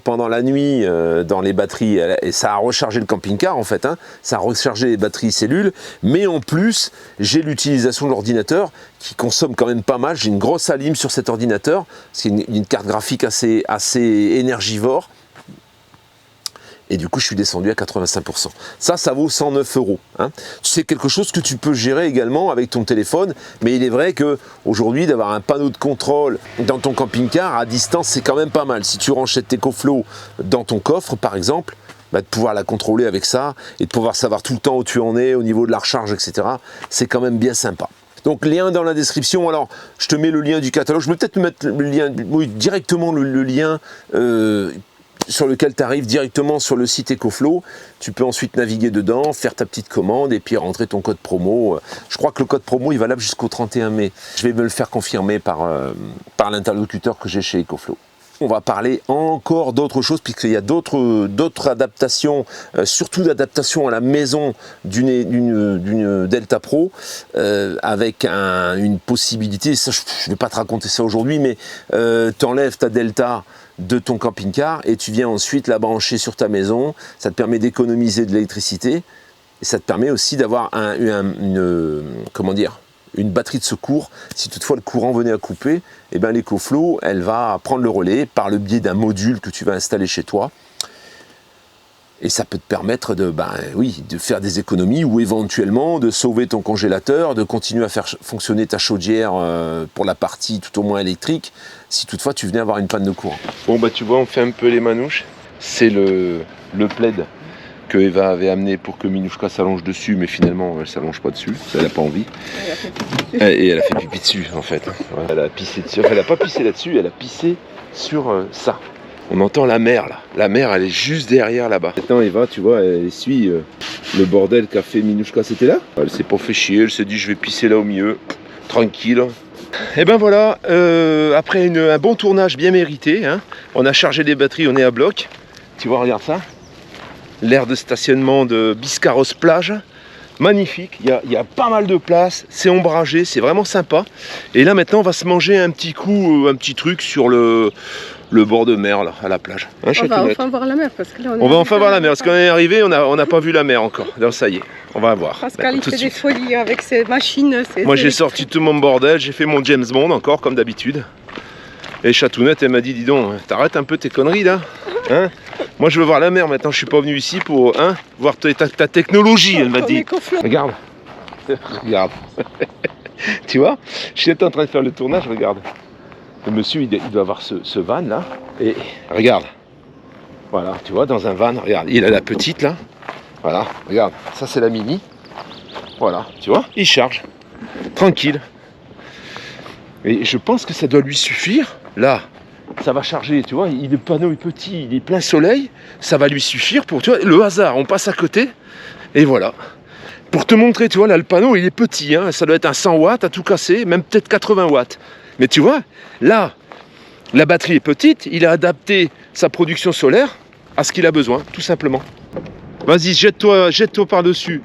pendant la nuit dans les batteries, et ça a rechargé le camping-car en fait, hein, ça a rechargé les batteries cellules, mais en plus j'ai l'utilisation de l'ordinateur qui consomme quand même pas mal. J'ai une grosse alim sur cet ordinateur, c'est une carte graphique assez énergivore. Et du coup, je suis descendu à 85%. Ça vaut 109 €. Hein. C'est quelque chose que tu peux gérer également avec ton téléphone. Mais il est vrai qu'aujourd'hui, d'avoir un panneau de contrôle dans ton camping-car à distance, c'est quand même pas mal. Si tu ranges cette EcoFlow dans ton coffre, par exemple, bah, de pouvoir la contrôler avec ça et de pouvoir savoir tout le temps où tu en es, au niveau de la recharge, etc., c'est quand même bien sympa. Donc lien dans la description, alors je te mets le lien du catalogue, je vais peut-être mettre le lien, oui, directement le lien sur lequel tu arrives directement sur le site EcoFlow. Tu peux ensuite naviguer dedans, faire ta petite commande et puis rentrer ton code promo. Je crois que le code promo est valable jusqu'au 31 mai. Je vais me le faire confirmer par l'interlocuteur que j'ai chez EcoFlow. On va parler encore d'autres choses puisqu'il y a d'autres adaptations, surtout d'adaptation à la maison d'une Delta Pro avec une possibilité, ça, je ne vais pas te raconter ça aujourd'hui, mais tu enlèves ta Delta de ton camping-car et tu viens ensuite la brancher sur ta maison. Ça te permet d'économiser de l'électricité et ça te permet aussi d'avoir une batterie de secours. Si toutefois le courant venait à couper, eh ben l'EcoFlow, elle va prendre le relais par le biais d'un module que tu vas installer chez toi. Et ça peut te permettre de faire des économies ou éventuellement de sauver ton congélateur, de continuer à faire fonctionner ta chaudière pour la partie tout au moins électrique, si toutefois tu venais avoir une panne de courant. Bon bah tu vois, on fait un peu les manouches. C'est le plaid que Eva avait amené pour que Minouchka s'allonge dessus, mais finalement elle s'allonge pas dessus, elle n'a pas envie. Et elle a fait pipi dessus en fait. Elle a pissé dessus, enfin, elle n'a pas pissé là-dessus, elle a pissé sur ça. On entend la mer là, la mer elle est juste derrière là-bas. Maintenant Eva, tu vois, elle essuie le bordel qu'a fait Minouchka, c'était là. Elle s'est pas fait chier, elle s'est dit je vais pisser là au milieu, tranquille. Et ben voilà, après un bon tournage bien mérité, hein, on a chargé les batteries, on est à bloc. Tu vois, regarde ça. L'aire de stationnement de Biscarrosse plage, magnifique, il y a pas mal de place, c'est ombragé, c'est vraiment sympa. Et là maintenant on va se manger un petit truc sur le bord de mer là, à la plage. Hein, on va enfin voir la mer parce que là on va enfin voir la mer parce qu'on est arrivé, on n'a pas vu la mer encore. Donc ça y est, on va voir. Pascal il fait des folies avec ses machines. Moi j'ai sorti tout mon bordel, j'ai fait mon James Bond encore comme d'habitude. Et Chatounette elle m'a dit dis donc, t'arrêtes un peu tes conneries là, hein. Moi je veux voir la mer maintenant, je suis pas venu ici pour voir ta technologie, elle m'a dit. Regarde. Regarde. Tu vois, je suis en train de faire le tournage, regarde. Le monsieur il doit avoir ce van là. Et regarde. Voilà, tu vois, dans un van, regarde, il a la petite là. Voilà, regarde, ça c'est la mini. Voilà, tu vois, il charge. Tranquille. Et je pense que ça doit lui suffire. Là, ça va charger, tu vois, le panneau est petit, il est plein soleil, ça va lui suffire pour, tu vois, le hasard, on passe à côté, et voilà. Pour te montrer, tu vois, là, le panneau, il est petit, hein, ça doit être un 100 watts à tout casser, même peut-être 80 watts. Mais tu vois, là, la batterie est petite, il a adapté sa production solaire à ce qu'il a besoin, tout simplement. Vas-y, jette-toi par-dessus.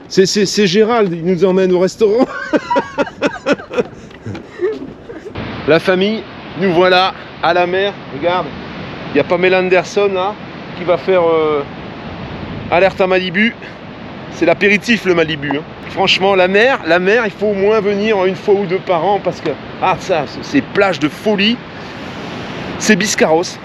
C'est Gérald, il nous emmène au restaurant. La famille, nous voilà à la mer, regarde, il y a Pamela Anderson là, qui va faire alerte à Malibu. C'est l'apéritif le Malibu. Hein. Franchement, la mer, il faut au moins venir une fois ou deux par an parce que, ça, ces plages de folie, c'est Biscarrosse.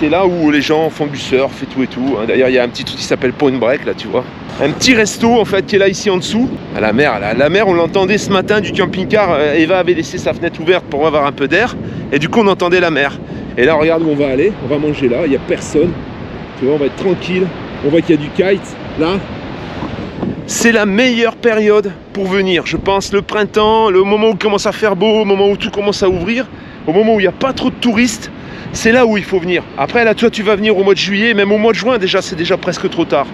C'est là où les gens font du surf et tout. Hein. D'ailleurs, il y a un petit truc qui s'appelle Point Break, là, tu vois. Un petit resto, en fait, qui est là, ici, en dessous. À la mer, on l'entendait ce matin du camping-car. Eva avait laissé sa fenêtre ouverte pour avoir un peu d'air. Et du coup, on entendait la mer. Et là, regarde où on va aller. On va manger là. Il n'y a personne. Tu vois, on va être tranquille. On voit qu'il y a du kite, là. C'est la meilleure période pour venir, je pense, le printemps, le moment où il commence à faire beau, au moment où tout commence à ouvrir, au moment où il n'y a pas trop de touristes, c'est là où il faut venir. Après, là, toi, tu vas venir au mois de juillet, même au mois de juin, déjà, c'est déjà presque trop tard.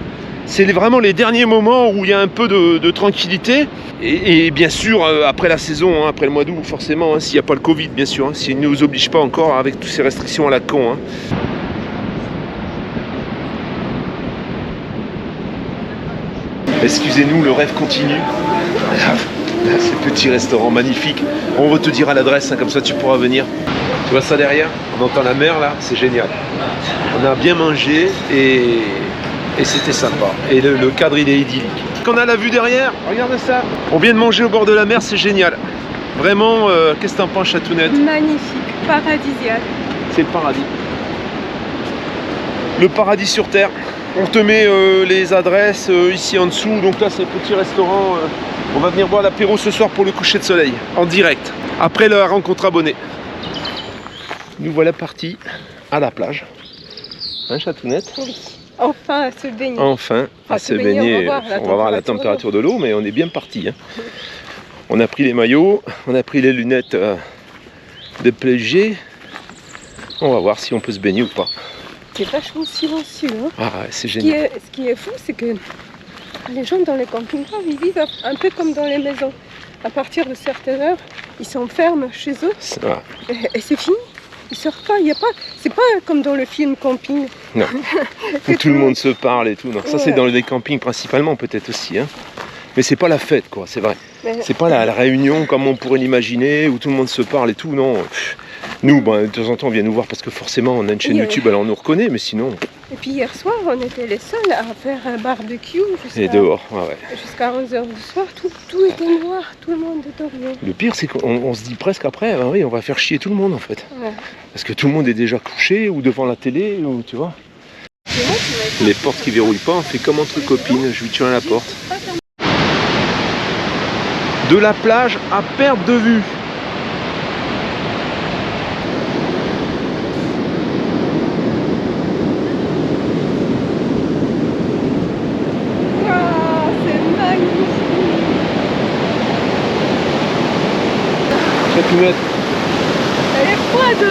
C'est vraiment les derniers moments où il y a un peu de tranquillité. Et bien sûr, après la saison, hein, après le mois d'août, forcément, hein, s'il n'y a pas le Covid, bien sûr, hein, s'il ne nous oblige pas encore hein, avec toutes ces restrictions à la con. Hein. Excusez-nous, le rêve continue. Ces petits restaurants magnifiques. On va te dire à l'adresse, hein, comme ça tu pourras venir. Tu vois ça derrière? On entend la mer là, c'est génial. On a bien mangé et c'était sympa. Et le cadre il est idyllique. Qu'on a la vue derrière, regarde ça. On vient de manger au bord de la mer, c'est génial. Vraiment, qu'est-ce que t'en penses, Chatounette? Magnifique, paradisiaque. C'est le paradis. Le paradis sur terre. On te met les adresses ici en dessous. Donc là, c'est le petit restaurant. On va venir boire l'apéro ce soir pour le coucher de soleil, en direct. Après la rencontre abonnée. Nous voilà partis à la plage. Hein, Chatounette? Oui. Enfin à se baigner. Enfin à se baigner. On va voir la température de l'eau, mais on est bien parti. Hein. On a pris les maillots, on a pris les lunettes de plongée. On va voir si on peut se baigner ou pas. C'est vachement silencieux. Hein. Ah, c'est génial. Ce qui est fou, c'est que les gens dans les camping-cars, ils vivent un peu comme dans les maisons. À partir de certaines heures, ils s'enferment chez eux et c'est fini. Ils sortent pas. C'est pas comme dans le film Camping. Non. Où tout le monde se parle et tout. Non. Ça, c'est dans les campings principalement, peut-être aussi. Hein. Mais c'est pas la fête, quoi. C'est vrai. C'est pas la réunion comme on pourrait l'imaginer, où tout le monde se parle et tout. Non. Nous, de temps en temps, on vient nous voir parce que forcément, on a une chaîne YouTube, alors on nous reconnaît, mais sinon... Et puis hier soir, on était les seuls à faire un barbecue et dehors, jusqu'à 11h du soir. Tout était noir, tout le monde dormait. Le pire, c'est qu'on se dit presque après, oui, on va faire chier tout le monde, en fait. Ouais. Parce que tout le monde est déjà couché, ou devant la télé, ou tu vois. Les portes qui verrouillent pas, on fait comme entre copines, je lui tiens à la porte. De la plage à perte de vue. Chatounette. Elle est froide.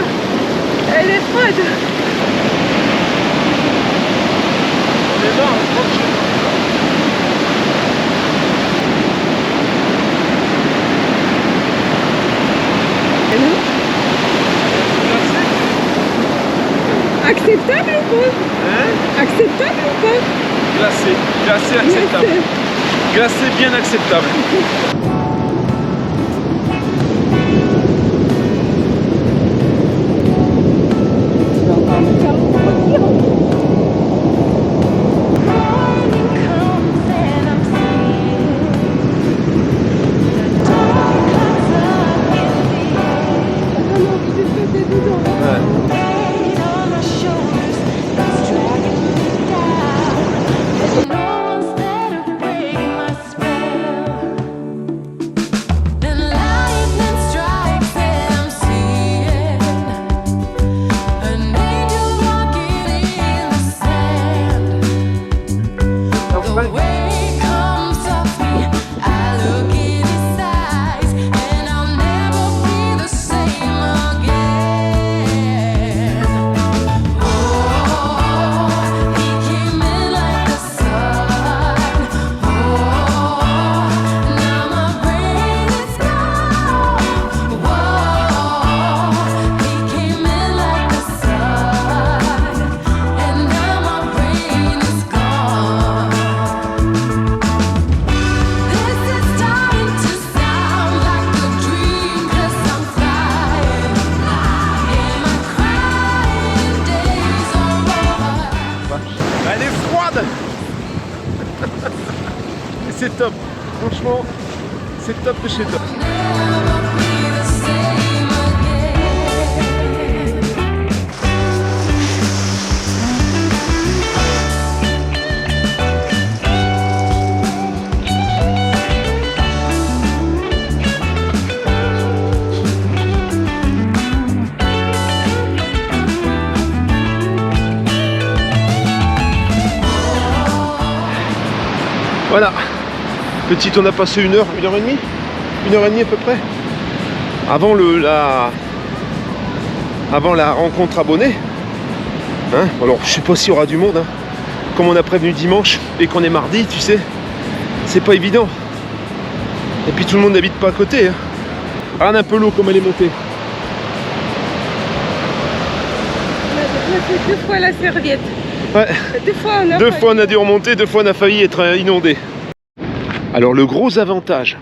Elle est froide. On est là, tranquille. Et nous? Acceptable ou pas? Hein? Acceptable ou pas? Glacé. Glacé acceptable. Glacé bien acceptable. C'est top, franchement, c'est top de chez top. Voilà. Petite, on a passé 1 heure, 1 heure et demie, 1 heure et demie à peu près. Avant la rencontre abonnée. Hein, alors je sais pas s'il y aura du monde. Hein. Comme on a prévenu dimanche et qu'on est mardi, tu sais, c'est pas évident. Et puis tout le monde n'habite pas à côté. Hein. Regarde un peu l'eau comme elle est montée. On a fait 2 fois la serviette. Ouais. 2 fois on a Dû remonter, 2 fois on a failli être inondé. Alors le gros avantage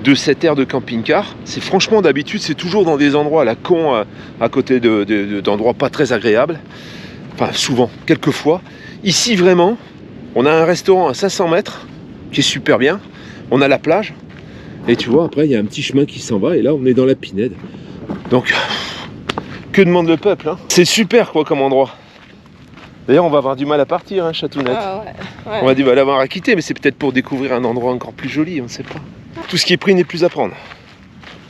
de cette aire de camping-car, c'est franchement d'habitude c'est toujours dans des endroits à la con, à côté d'endroits pas très agréables. Enfin souvent, quelquefois. Ici vraiment, on a un restaurant à 500 mètres qui est super bien. On a la plage. Et tu vois, après il y a un petit chemin qui s'en va et là on est dans la Pinède. Donc, que demande le peuple, hein. C'est super quoi comme endroit. D'ailleurs on va avoir du mal à partir, hein, Chatounette. Ah, ouais. On va du mal à avoir à quitter, mais c'est peut-être pour découvrir un endroit encore plus joli, on ne sait pas. Tout ce qui est pris n'est plus à prendre.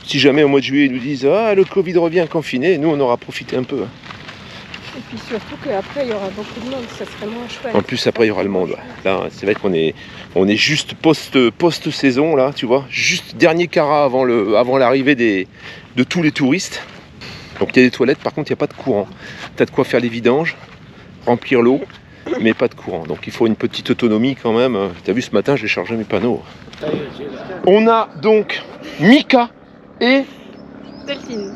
Si jamais au mois de juillet ils nous disent « Ah, le Covid revient confiné », nous on aura profité un peu. Hein. Et puis surtout qu'après il y aura beaucoup de monde, ça serait moins chouette. En plus après il y aura le monde. Ouais. Là c'est vrai qu'on est juste post-saison là, tu vois, juste dernier carat avant l'arrivée de tous les touristes. Donc il y a des toilettes, par contre il n'y a pas de courant. Tu as de quoi faire les vidanges, remplir l'eau, mais pas de courant. Donc il faut une petite autonomie quand même. Tu as vu ce matin j'ai chargé mes panneaux. On a donc Mika et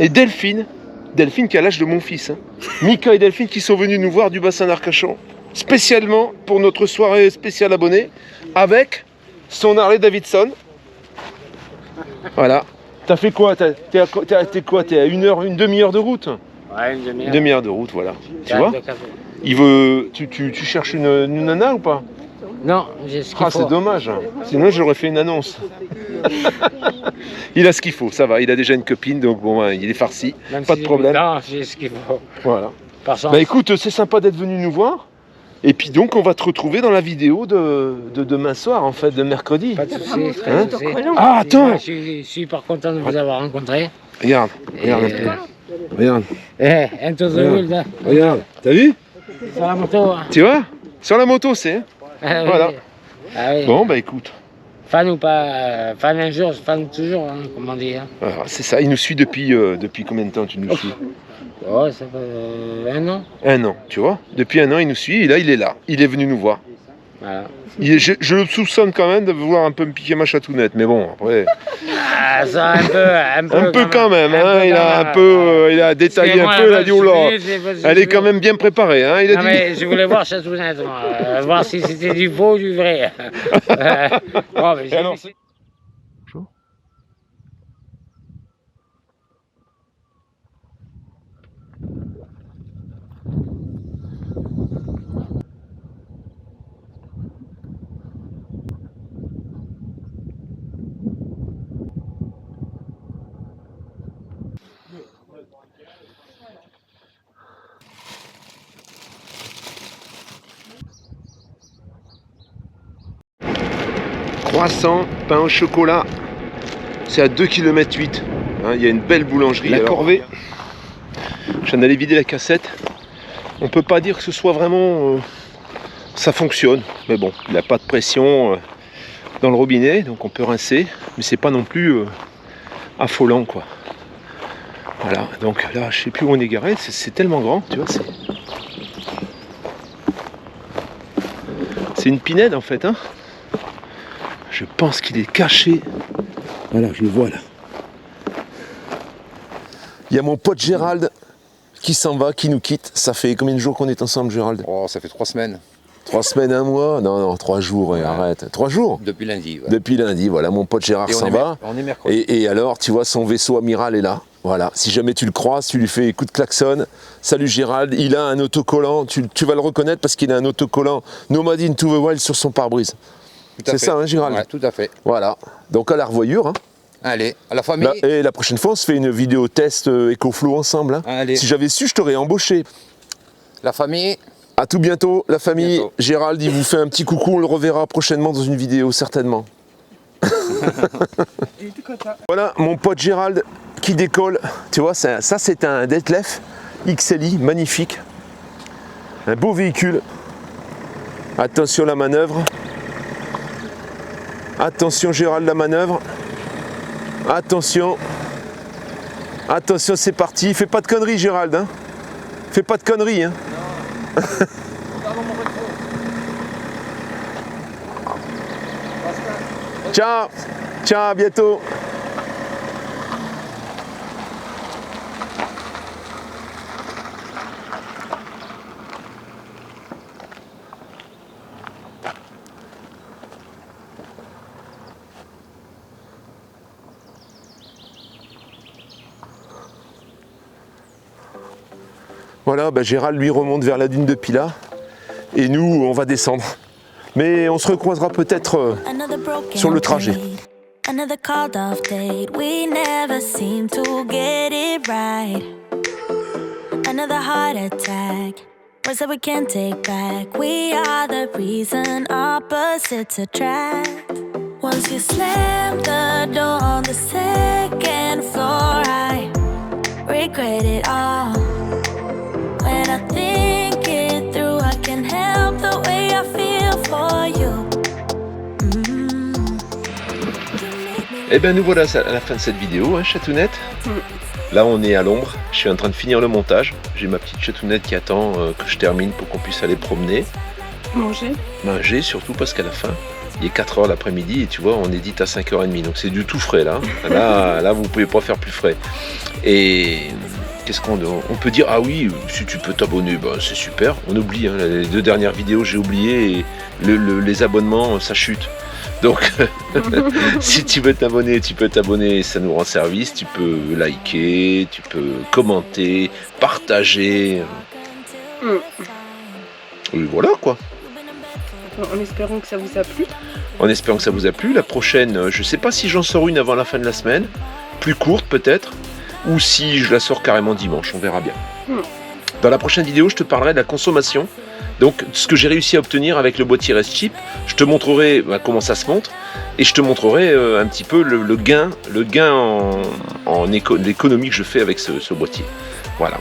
Delphine. Delphine qui a l'âge de mon fils. Hein. Mika et Delphine qui sont venus nous voir du bassin d'Arcachon, spécialement pour notre soirée spéciale abonnée, avec son Harley Davidson. Voilà. T'as fait quoi? T'es à une demi-heure de route? Ouais, une demi-heure. Une demi-heure de route, voilà. Tu vois? Tu cherches une nana ou pas? Non, j'ai ce qu'il faut. C'est dommage. Sinon j'aurais fait une annonce. Il a ce qu'il faut, ça va. Il a déjà une copine, donc bon, il est farci. Même pas si de problème. Non, j'ai ce qu'il faut. Voilà. Par chance. Bah écoute, c'est sympa d'être venu nous voir. Et puis donc on va te retrouver dans la vidéo de demain soir, en fait, de mercredi. Pas de soucis, Hein de soucis. Ah attends, Je suis hyper content de vous avoir rencontré. regarde un peu. Regarde, Into the world, hein. regarde. T'as vu? Sur la moto. Hein. Tu vois? Sur la moto, c'est. Hein. Ah, oui. Voilà. Ah, oui. Bon bah écoute. Fan ou pas, fan un jour, fan toujours, hein, comme on dit. Hein. Alors, c'est ça, il nous suit depuis combien de temps tu nous suis? Oh, ça fait 1 an. 1 an, tu vois? Depuis 1 an, il nous suit et là, il est là. Il est venu nous voir. Voilà. Je le soupçonne quand même de vouloir un peu me piquer ma chatounette, mais bon, après... Ah, ça, un peu quand même, hein, il a détaillé un peu, il a dit, oh là, elle est quand même bien préparée, hein, il a non, dit... mais je voulais voir Chatounette, moi, voir si c'était du faux ou du vrai. Bon, mais Alors, croissant, pain au chocolat, c'est à 2,8 km. Hein, il y a une belle boulangerie. La corvée. Je viens d'aller vider la cassette. On peut pas dire que ce soit vraiment... ça fonctionne, mais bon, il n'a pas de pression dans le robinet, donc on peut rincer, mais c'est pas non plus affolant quoi. Voilà, donc là je sais plus où on est garé, c'est tellement grand, tu vois, c'est une pinède en fait, hein. Je pense qu'il est caché. Voilà, je le vois là. Il y a mon pote Gérald qui s'en va, qui nous quitte. Ça fait combien de jours qu'on est ensemble, Gérald? Oh, ça fait 3 semaines. 3 semaines, 1 mois? Non, 3 jours, ouais, arrête. 3 jours? Depuis lundi. Ouais. Depuis lundi, voilà, mon pote Gérard s'en va. On est mercredi. Et alors, tu vois, son vaisseau amiral est là. Voilà, si jamais tu le croises, tu lui fais un coup de klaxon. Salut Gérald, il a un autocollant, tu vas le reconnaître parce qu'il a un autocollant Nomad into the Wild sur son pare-brise. C'est ça, hein, Gérald? Ouais, tout à fait. Voilà, donc à la revoyure. Hein. Allez, à la famille. Et la prochaine fois, on se fait une vidéo test EcoFlow ensemble. Hein. Allez. Si j'avais su, je t'aurais embauché. La famille. À tout bientôt, la famille. Bientôt. Gérald, il vous fait un petit coucou, on le reverra prochainement dans une vidéo, certainement. Voilà, mon pote Gérald qui décolle. Tu vois, ça c'est un Detlef XLI, magnifique. Un beau véhicule. Attention à la manœuvre. Attention Gérald, la manœuvre. Attention. Attention, c'est parti. Fais pas de conneries Gérald. Hein. Fais pas de conneries. Hein. Ciao. Ciao, à bientôt. Voilà, bah Gérald lui remonte vers la dune de Pilat et nous on va descendre. Mais on se recroisera peut-être sur le trajet. Another called off date, we never seem to get it right. Another heart attack, words that we can't take back. We are the reason opposites attract. Once you slam the door on the second floor, I regret it all. When I think it through, I can't help the way I feel for you. Et bien nous voilà à la fin de cette vidéo, hein, chatounette. Là on est à l'ombre, je suis en train de finir le montage. J'ai ma petite chatounette qui attend que je termine pour qu'on puisse aller promener. Manger. Manger surtout parce qu'à la fin, il est 4h l'après-midi et tu vois on édite à 5h30. Donc c'est du tout frais là. Là vous pouvez pas faire plus frais. Et qu'est-ce qu'on peut dire? Ah oui, si tu peux t'abonner, bah, c'est super. On oublie, hein, les 2 dernières vidéos j'ai oublié et les abonnements ça chute. Donc, si tu veux t'abonner, ça nous rend service. Tu peux liker, tu peux commenter, partager. Et voilà quoi. En espérant que ça vous a plu. En espérant que ça vous a plu. La prochaine, je sais pas si j'en sors une avant la fin de la semaine. Plus courte peut-être. Ou si je la sors carrément dimanche, on verra bien. Dans la prochaine vidéo, je te parlerai de la consommation. Donc, ce que j'ai réussi à obtenir avec le boîtier Rest Cheap, je te montrerai comment ça se montre et je te montrerai un petit peu le gain en l'économie que je fais avec ce boîtier. Voilà.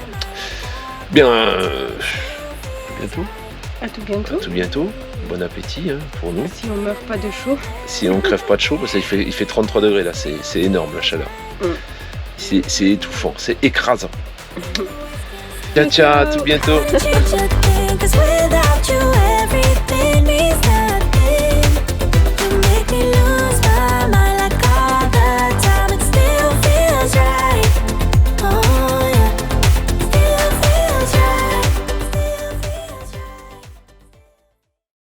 Bien, bientôt. À tout bientôt. À tout bientôt. Bon appétit hein, pour nous. Si on meurt pas de chaud. Si on ne crève pas de chaud, parce qu'il fait 33 degrés là, c'est énorme la chaleur. C'est étouffant, c'est écrasant. Ciao, ciao, à tout bientôt.